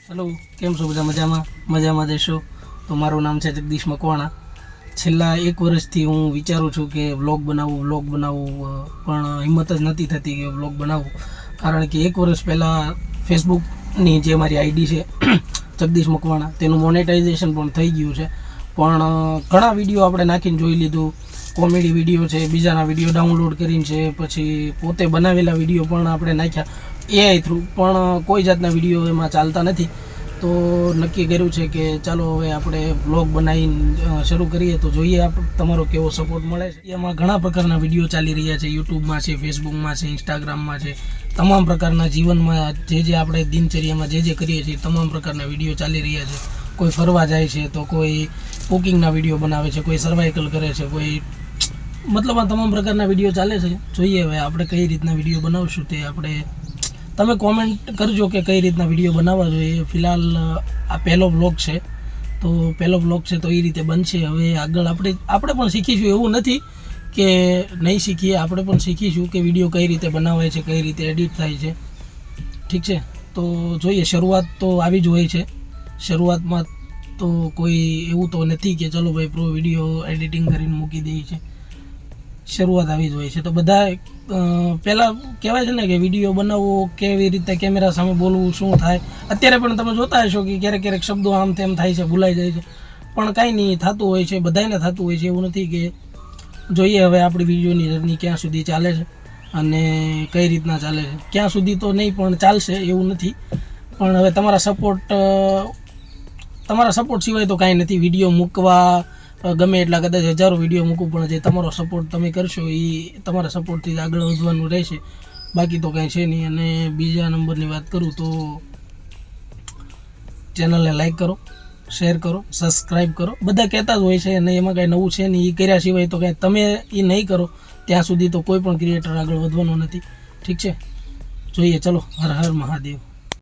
Hello केम छो બધા મજામાં દેશો તો મારું નામ છે જગદીશ મકવાણા। છેલ્લા 1 વર્ષથી હું વિચારું છું કે વ્લોગ બનાવું પણ હિંમત જ નથી થતી કે વ્લોગ બનાવું, કારણ કે 1 વર્ષ પહેલાં ફેસબુકની જે મારી આઈડી છે જગદીશ મકવાણા તેનું મોનેટાઇઝેશન પણ થઈ ગયું છે, પણ ઘણા વિડીયો આપણે નાખીને જોઈ લીધું। કોમેડી વિડીયો છે, બીજાના વિડીયો ડાઉનલોડ કરીને છે, પછી પોતે બનાવેલા વિડીયો પણ આપણે નાખ્યા એઆઈ થ્રુ, પણ કોઈ જાતના વિડીયો એમાં ચાલતા નથી। તો નક્કી કર્યું છે કે ચાલો હવે આપણે વ્લોગ બનાવીને શરૂ કરીએ, તો જોઈએ તમારો કેવો સપોર્ટ મળે છે। એમાં ઘણા પ્રકારના વિડીયો ચાલી રહ્યા છે, યુટ્યુબમાં છે, ફેસબુકમાં છે, ઇન્સ્ટાગ્રામમાં છે, તમામ પ્રકારના જીવનમાં જે આપણે દિનચર્યામાં જે કરીએ છીએ તમામ પ્રકારના વિડીયો ચાલી રહ્યા છે। કોઈ ફરવા જાય છે, તો કોઈ કુકિંગના વિડીયો બનાવે છે, કોઈ સર્વાઇકલ કરે છે, કોઈ મતલબ આ તમામ પ્રકારના વિડીયો ચાલે છે। જોઈએ હવે આપણે કઈ રીતના વિડીયો બનાવશું તે આપણે તમે કોમેન્ટ કરજો કે કઈ રીતના વિડીયો બનાવવા જોઈએ। ફિલહાલ આ પહેલો વ્લોગ છે, તો પહેલો વ્લોગ છે તો એ રીતે બનશે। હવે આગળ આપણે પણ શીખીશું, એવું નથી કે નહીં શીખીએ, આપણે પણ શીખીશું કે વિડીયો કઈ રીતે બનાવાય છે, કઈ રીતે એડિટ થાય છે, ઠીક છે। તો જોઈએ, શરૂઆત તો આવી જ હોય છે। શરૂઆતમાં તો કોઈ એવું તો નથી કે ચલો ભાઈ પ્રો વિડીયો એડિટિંગ કરીને મૂકી દઈએ છે, શરૂઆત આવી જ હોય છે। તો બધા પહેલાં કહેવાય છે ને કે વિડીયો બનાવવો, કેવી રીતે કેમેરા સામે બોલવું, શું થાય। અત્યારે પણ તમે જોતા હશો કે ક્યારેક શબ્દો આમ તેમ થાય છે, ભૂલાઈ જાય છે, પણ કાંઈ નહીં, થતું હોય છે, બધાને થતું હોય છે, એવું નથી કે। જોઈએ હવે આપણી વિડીયોની જર્ની ક્યાં સુધી ચાલે છે અને કઈ રીતના ચાલે છે, ક્યાં સુધી તો નહીં પણ ચાલશે એવું નથી, પણ હવે તમારા સપોર્ટ સિવાય તો કાંઈ નથી। વિડીયો મૂકવા ગમે એટલા કદાચ હજારો વિડીયો મૂકું, પણ જે તમારો સપોર્ટ તમે કરશો એ તમારા સપોર્ટથી જ આગળ વધવાનું રહેશે, બાકી તો કાંઈ છે નહીં। અને બીજા નંબરની વાત કરું તો ચેનલને લાઈક કરો, શેર કરો, સબસ્ક્રાઈબ કરો, બધા કહેતા જ હોય છે અને એમાં કાંઈ નવું છે નહીં। એ કર્યા સિવાય તો કાંઈ તમે એ નહીં કરો ત્યાં સુધી તો કોઈ પણ ક્રિએટર આગળ વધવાનો નથી, ઠીક છે। જોઈએ, ચલો, હર હર મહાદેવ।